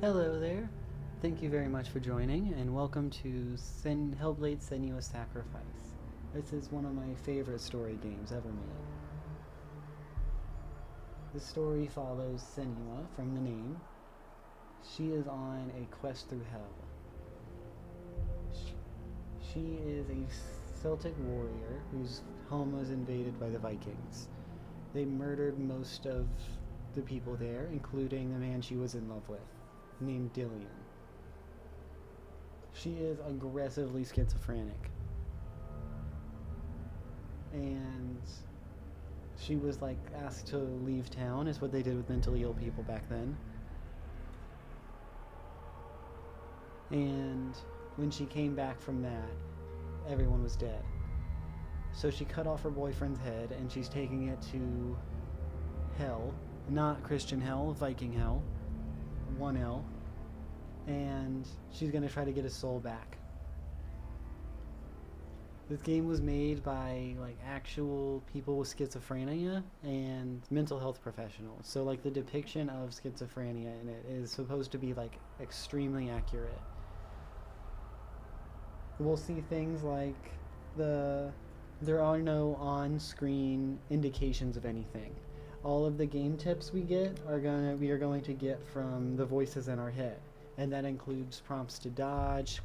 Hello there. Thank you very much for joining, and welcome to Hellblade Senua Sacrifice. This is one of my favorite story games ever made. The story follows Senua from the name. She is on a quest through hell. She is a Celtic warrior whose home was invaded by the Vikings. They murdered most of the people there, including the man she was in love with, named Dillion. She is aggressively schizophrenic. And she was asked to leave town, is what they did with mentally ill people back then. And when she came back from that, everyone was dead. So she cut off her boyfriend's head and she's taking it to hell. Not Christian hell, Viking hell. 1L. And she's gonna try to get his soul back. This game was made by actual people with schizophrenia and mental health professionals. So the depiction of schizophrenia in it is supposed to be extremely accurate. We'll see things like there are no on-screen indications of anything. All of the game tips we are going to get from the voices in our head, and that includes prompts to dodge,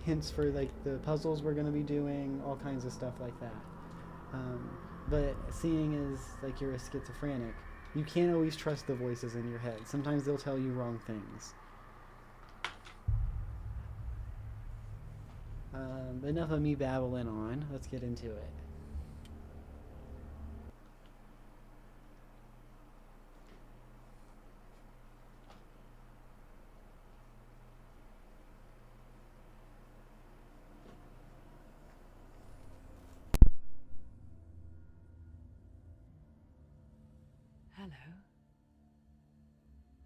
hints for the puzzles we're going to be doing, all kinds of stuff like that. But seeing as you're a schizophrenic, you can't always trust the voices in your head. Sometimes they'll tell you wrong things. Enough of me babbling on. Let's get into it. Hello.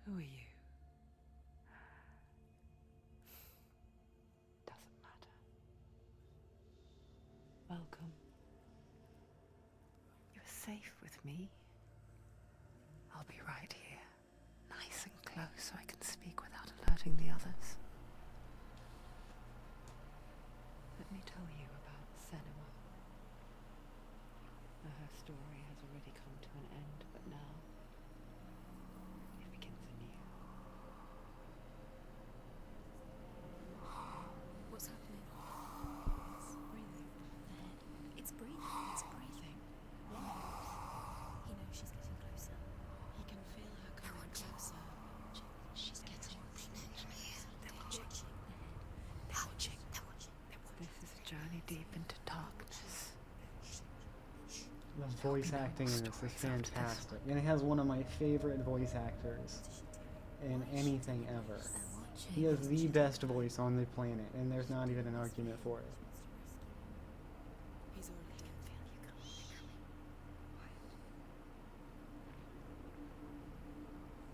Who are you? Doesn't matter. Welcome. You're safe with me. I'll be right here, nice and close so I can speak without alerting the others. Let me tell you about Senua. Her story has already come to an end, but now it begins anew. What's happening? It's breathing. The head. It's breathing. It's breathing. Why? He knows she's getting closer. He can feel her coming closer. She's getting closer. They're watching. They're watching. They're watching. This is a journey deep into darkness. The voice acting in this is fantastic. And it has one of my favorite voice actors in anything ever. He has the best voice on the planet, and there's not even an argument for it. He's already doing.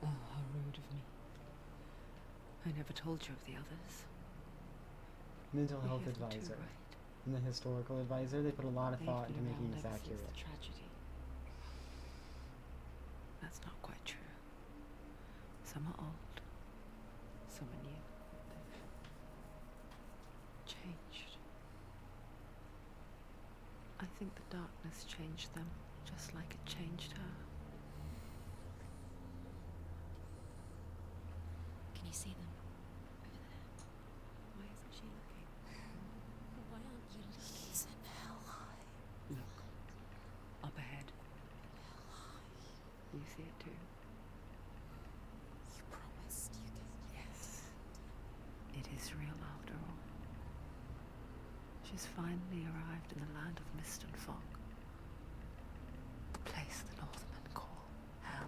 Oh, how rude of me. I never told you of the others. Mental health We hear them too, advisor. right? And the historical advisor, they put a lot of They've thought been into making around this ever since accurate. the tragedy. That's not quite true. Some are old, some are new. They've changed. I think the darkness changed them, just like it changed her. Can you see them? Over there. Why isn't she looking? Why aren't you looking? It's in hell high. Look. Up ahead. You see it too? You promised you could. Yes. It is real after all. She's finally arrived in the land of mist and fog. The place the Northmen call hell.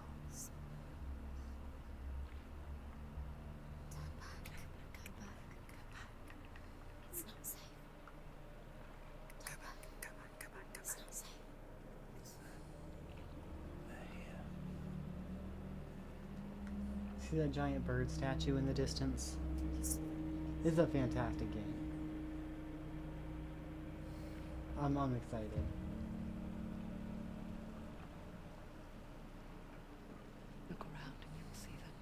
Turn back. Go back. Go back. It's not safe. Go back. Go back. Go back. It's not safe. See that giant bird statue in the distance? It's a fantastic game. I'm excited. Look around and you will see them.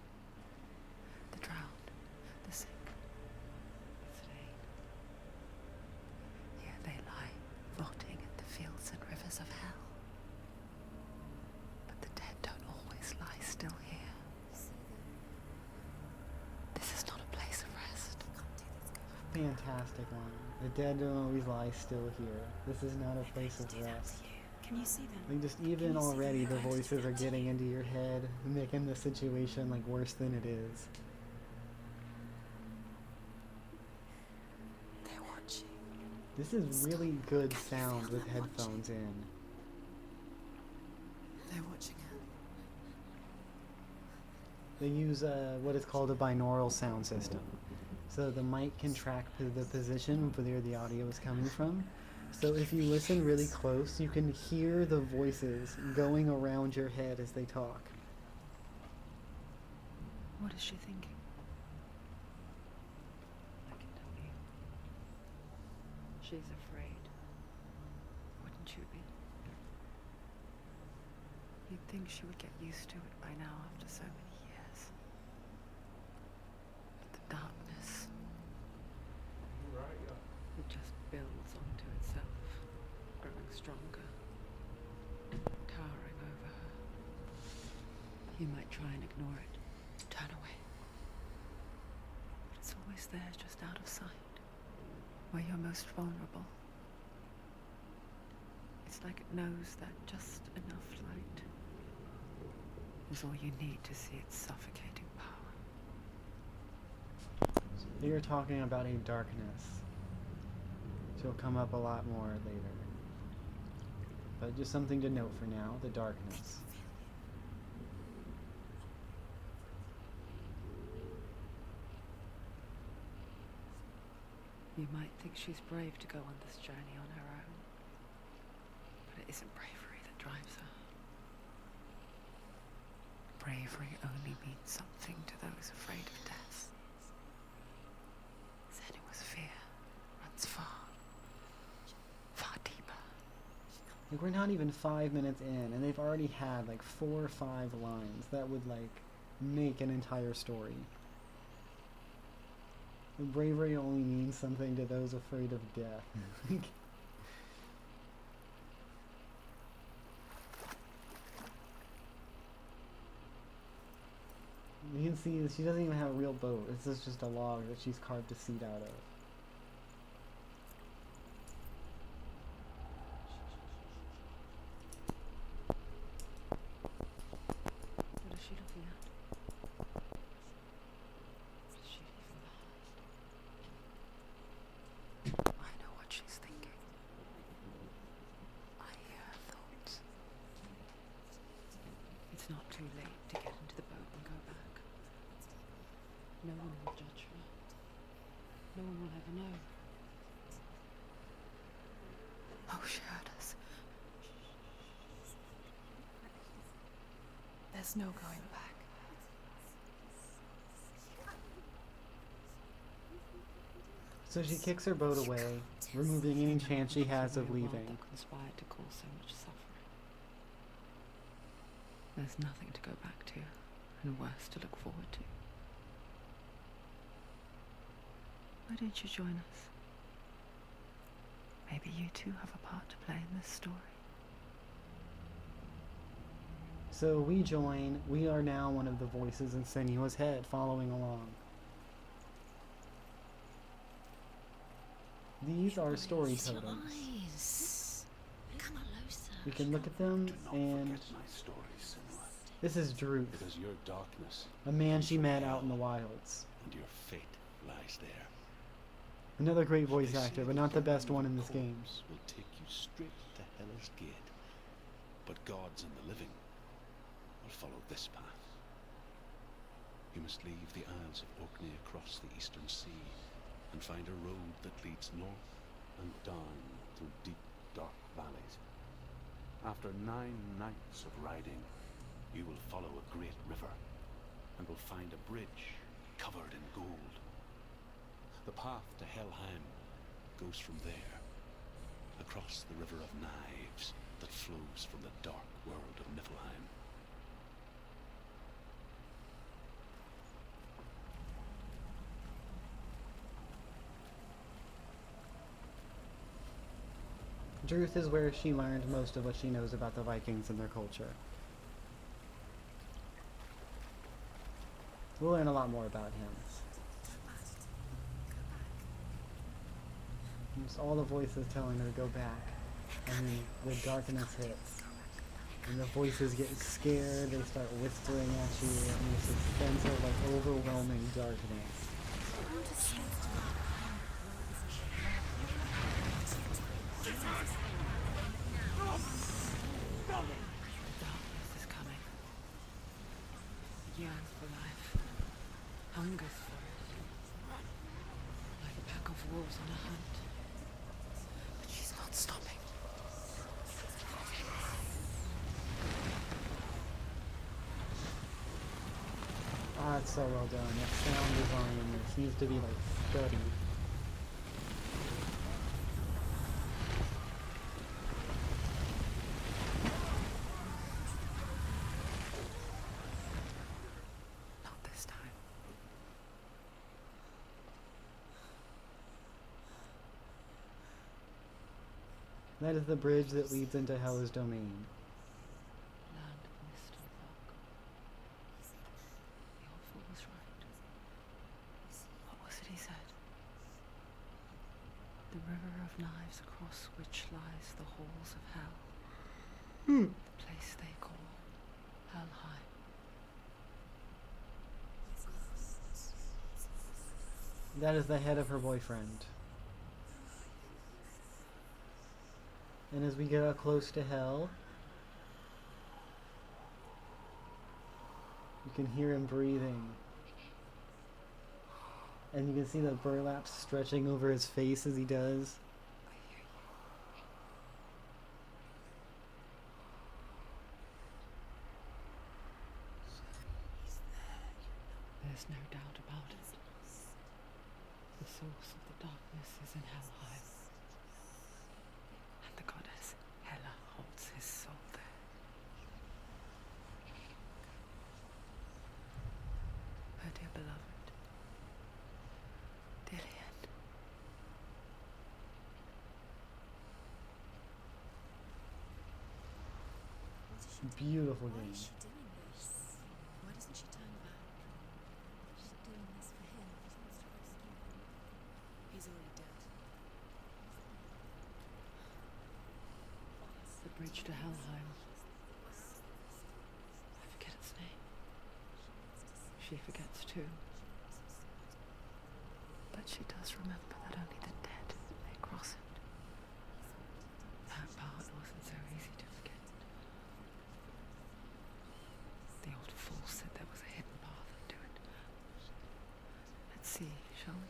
fantastic line. The dead don't always lie still here. This is not a place of Do that rest. to you. Can you see them? Like, just even already the voices are getting into your head, making the situation like worse than it is. They're watching. This is really good sound with headphones in. They're watching her. They use what is called a binaural sound system. So the mic can track the position of where the audio is coming from. So if you listen really close, you can hear the voices going around your head as they talk. What is she thinking? I can tell you. She's afraid. Wouldn't you be? You'd think she would get used to it by now after so many years. But the darkness, it just builds onto itself, growing stronger, towering over her. You might try and ignore it, turn away. But it's always there, just out of sight, where you're most vulnerable. It's like it knows that just enough light is all you need to see its suffocating power. You're talking about a darkness. She'll come up a lot more later. But just something to note for now, the darkness. You might think she's brave to go on this journey on her own, but it isn't bravery that drives her. Bravery only means something to those afraid of death. Senua's fear runs far, far deeper. Like, we're not even 5 minutes in, and they've already had like 4 or 5 lines that would like make an entire story. Bravery only means something to those afraid of death. You can see she doesn't even have a real boat. This is just a log that she's carved a seat out of. What is she looking at? Is she even behind? I know what she's thinking. I hear her thoughts. It's not too late to get into the boat and go back. No one will judge her. No one will ever know. Oh, she heard us. There's no going back. So she kicks her boat away, removing any chance she has of leaving. That conspired to cause so much suffering. There's nothing to go back to, and worse to look forward to. Why don't you join us? Maybe you too have a part to play in this story. So we join. We are now one of the voices in Senua's head, following along. These are story totems. Eyes. Come closer. We can look at them, Do not and forget my story, Senua. this is Druth, It is your darkness, a man she met out in the wilds. and your fate lies there. Another great voice They say actor, but that not the your best one in this corpse game. will take you straight to Hell's Gate, but gods and the living will follow this path. You must leave the Isles of Orkney across the eastern sea and find a road that leads north and down through deep, dark valleys. After 9 nights of riding, you will follow a great river and will find a bridge covered in gold. The path to Helheim goes from there, across the river of knives that flows from the dark world of Niflheim. Druth is where she learned most of what she knows about the Vikings and their culture. We'll learn a lot more about him. Just all the voices telling her to go back. And then the darkness hits. And the voices get scared, they start whispering at you, and there's this sense of like overwhelming darkness. Darkness is coming. It yearns for life. Hungers for it. Like a pack of wolves on a hunt. But she's not stopping. Ah, it's so well done. The sound design in this needs to be like studied. Not this time. That is the bridge that leads into Hell's domain. Land of mist and fog. The old fool was right. What was it he said? The river of knives across which lies the halls of hell. The place they call Helheim. That is the head of her boyfriend. And as we get up close to Hell, you can hear him breathing. And you can see the burlap stretching over his face as he does. There's no doubt about it. The source of the darkness is in Helheim. And the goddess Hela holds his soul there. Her dear beloved, Dillion. Beautiful Why game. is she doing this? Why doesn't she turn back? She's doing this for him. She wants to rescue him. He's already dead. The bridge to Helheim. I forget its name. She forgets too. But she does remember that only the dead may cross it. That part wasn't so easy to forget. The old fool said there was a hidden path to it. Let's see, shall we?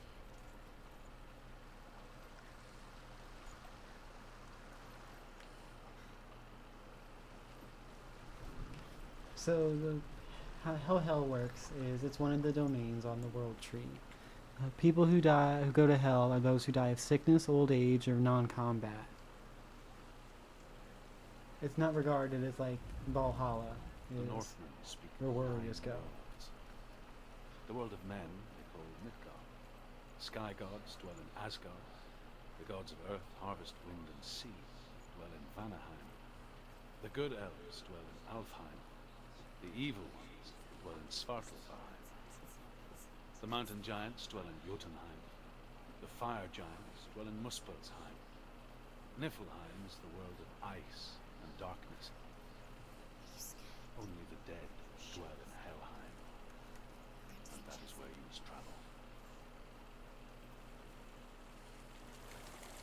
So how Hell works is it's one of the domains on the world tree. People who go to Hell are those who die of sickness, old age, or non-combat. It's not regarded as like Valhalla The is, Northmen speak where of warriors 9 go. worlds. The world of men they call Midgard. Sky gods dwell in Asgard. The gods of earth, harvest, wind, and sea dwell in Vanaheim. The good elves dwell in Alfheim. The evil ones dwell in Svartalfheim. The mountain giants dwell in Jotunheim. The fire giants dwell in Muspelheim. Niflheim is the world of ice and darkness. Only the dead dwell in Helheim. And that is where you must travel.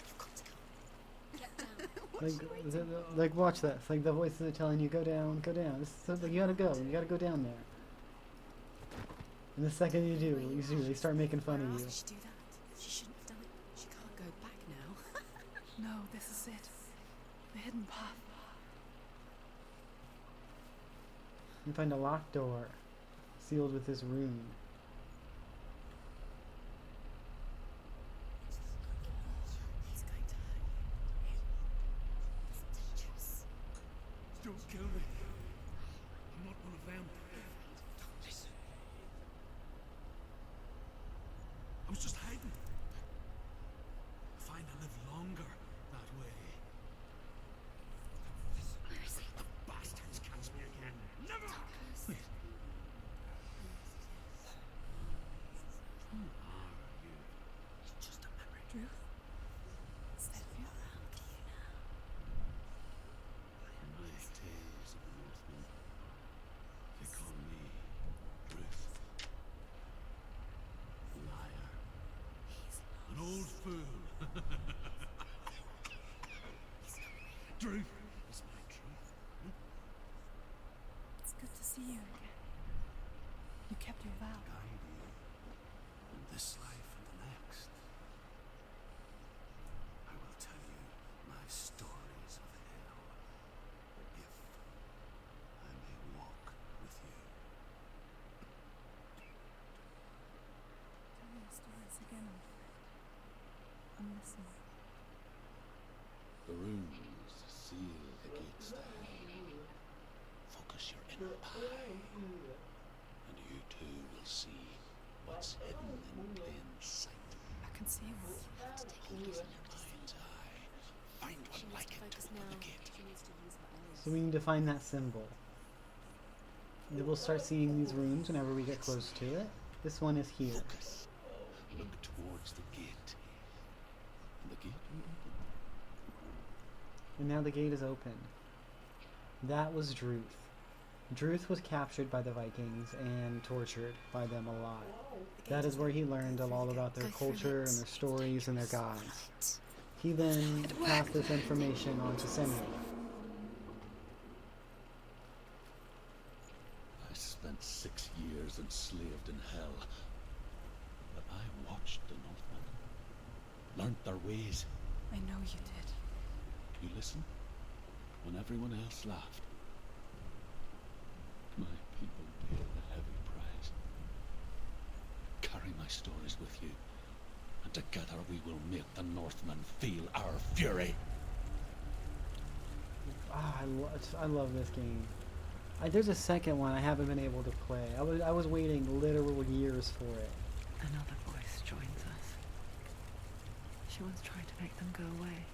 You've got to come. Get down. Like watch that. It's like the voices are telling you go down, go down. This is like you gotta go down there. And the second you do, they start making fun Why of else you. did she do that? She shouldn't have done it. She can't go back now. No, this is it. The hidden path. You find a locked door, sealed with this rune. He's going to hurt you. It's dangerous. Don't kill me. I'm not one of them. Listen. I was just hiding. I find I live longer that way. Where is he? The bastards catch me again. Never! Wait. see you again. You kept your vow. Guide you in this life and the next. I will tell you my stories of hell, if I may walk with you. Tell me the stories again, my friend. I'm listening. The runes seal the gates to hell. Focus your inner eye, and you too will see what's hidden in plain sight. I can see what. Hold it in your mind's eye. Find one like it to open the gate. So we need to find that symbol. And we'll start seeing these runes whenever we get close to it. This one is here. Focus. Look towards the gate. And the gate will open. And now the gate is open. That was Druth. Druth was captured by the Vikings and tortured by them a lot. That is where he learned all about their culture and their stories and their gods. He then passed this information on to Senua. I spent 6 years enslaved in hell. But I watched the Northmen. Learnt their ways. I know you did. You listen when everyone else laughed. My people paid a heavy price. Carry my stories with you, and together we will make the Northmen feel our fury. Ah, I love this game. There's a second one I haven't been able to play. I was waiting literal years for it. Another voice joins us. She once tried to make them go away.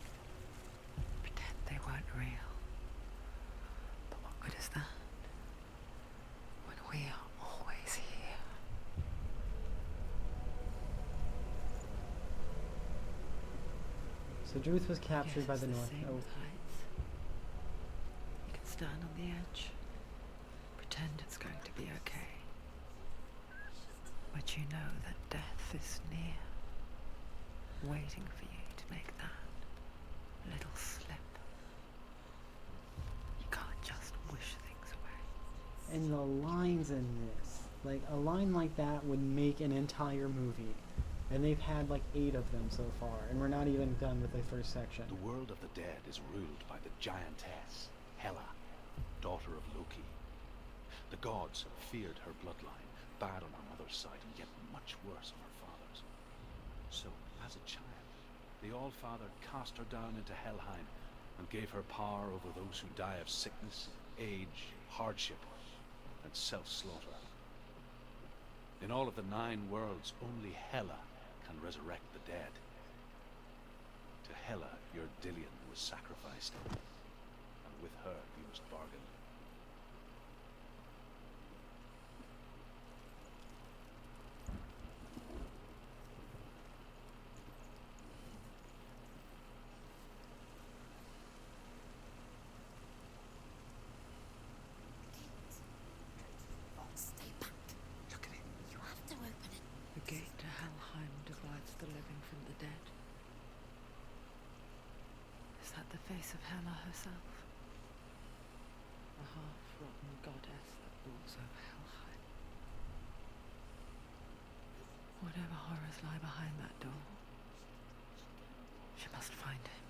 Pretend they weren't real. But what good is that? When we are always here. So Druth was captured by the Yes, North. same Oh, heights. You can stand on the edge. Pretend it's going to be okay. But you know that death is near. Waiting for you to make that little slip. You can't just wish things away. and the lines in this, like a line like that would make an entire movie. And they've had like 8 of them so far, and we're not even done with the first section. The world of the dead is ruled by the giantess, Hela, daughter of Loki. The gods feared her bloodline, bad on her mother's side, and yet much worse on her father's. So, as a child, the Allfather cast her down into Helheim and gave her power over those who die of sickness, age, hardship, and self-slaughter. In all of the 9 worlds, only Hela can resurrect the dead. To Hela, your Dillion was sacrificed, and with her you must bargain. Stay back. Look at it. You have to open it. The gate to Helheim divides the living from the dead. Is that the face of Hela herself? A half-rotten goddess that rules over Helheim. Whatever horrors lie behind that door, she must find him.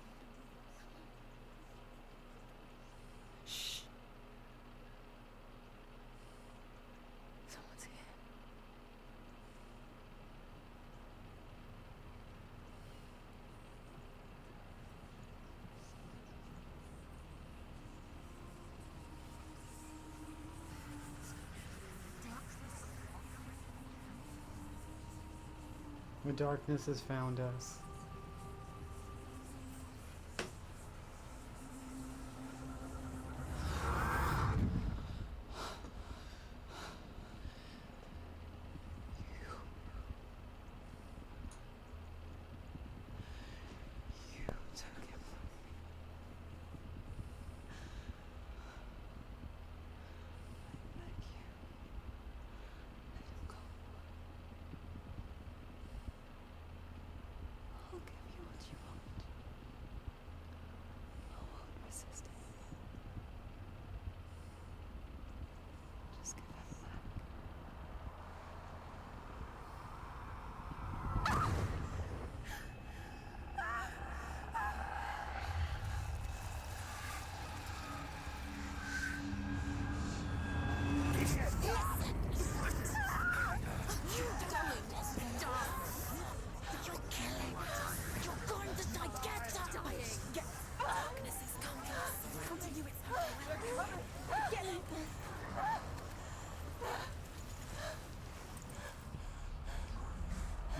Shh. Someone's here. The darkness has found us. You took him from me. I beg you. Let him go.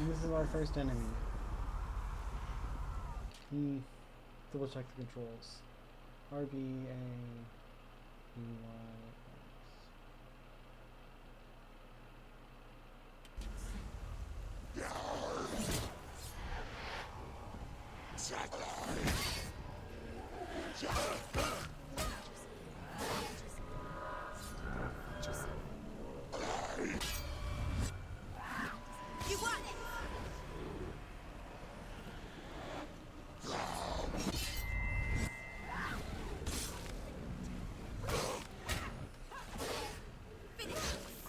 And this is our first enemy. Double check the controls. RB, A, B, Y, You want it?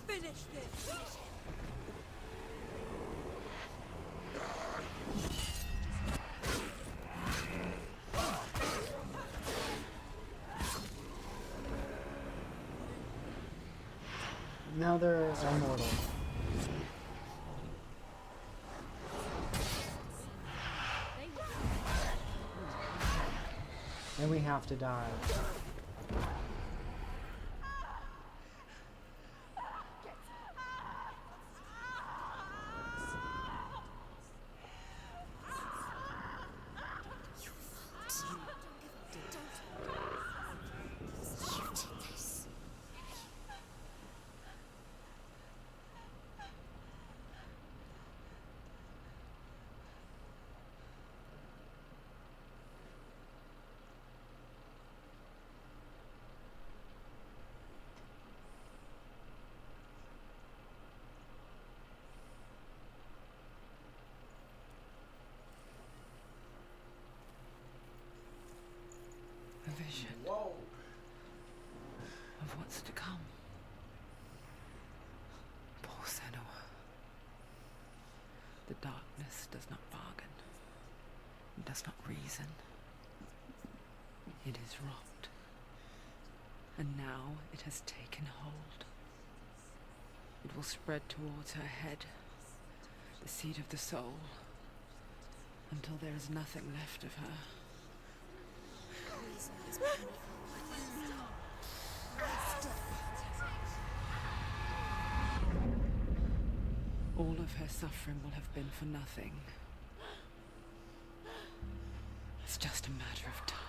Finish this. Now they're immortal. And we have to die. A vision of what's to come. Poor Senua. The darkness does not bargain. It does not reason. It is wrought. And now it has taken hold. It will spread towards her head, the seat of the soul, until there is nothing left of her. All of her suffering will have been for nothing. It's just a matter of time.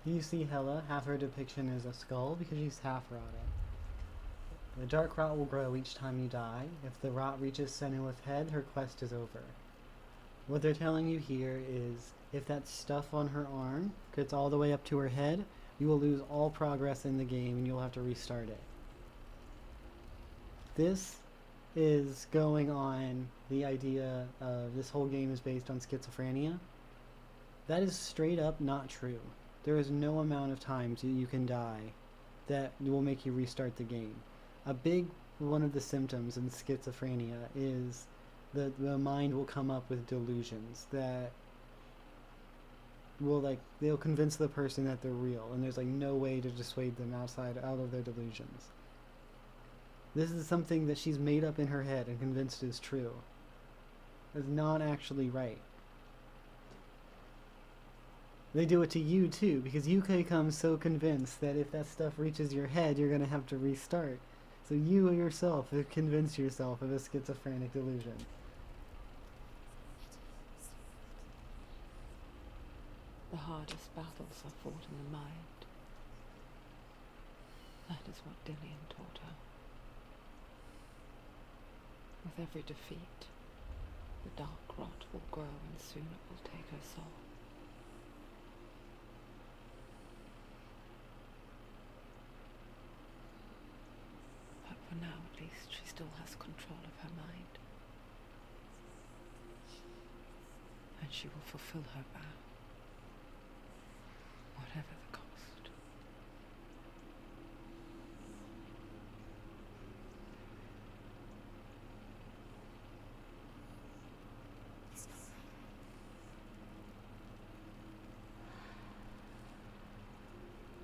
You see Hela, half her depiction is a skull because she's half rotted. The dark rot will grow each time you die. If the rot reaches Senua's head, her quest is over. What they're telling you here is, if that stuff on her arm gets all the way up to her head, you will lose all progress in the game and you'll have to restart it. This is going on the idea of this whole game is based on schizophrenia. That is straight up not true. There is no amount of times you can die that will make you restart the game. A big one of the symptoms in schizophrenia is that the mind will come up with delusions that will they'll convince the person that they're real, and there's no way to dissuade them out of their delusions. This is something that she's made up in her head and convinced is true. It's not actually right. They do it to you too, because you become so convinced that if that stuff reaches your head, you're going to have to restart. So you yourself have convinced yourself of a schizophrenic delusion. The hardest battles are fought in the mind. That is what Dillion taught her. With every defeat, the dark rot will grow and soon it will take her soul. But for now, at least, she still has control of her mind. And she will fulfill her vow, whatever the cost.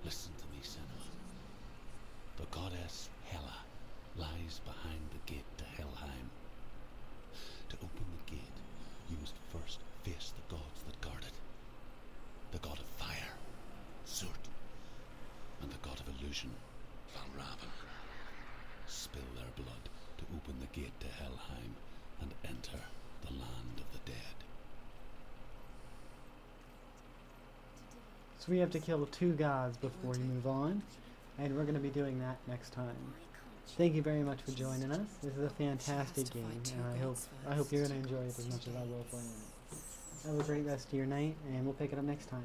Listen to me, Senna. The goddess Hela lies behind the gate to Helheim. To open the gate, you must first face the gods that guard it. nation, Valravan. Spill their blood to open the gate to Helheim and enter the land of the dead. So we have to kill 2 gods before we move on, and we're going to be doing that next time. Thank you very much for joining us. This is a fantastic game, and I hope you're going to enjoy it as much as I will playing it. Have a great rest of your night, and we'll pick it up next time.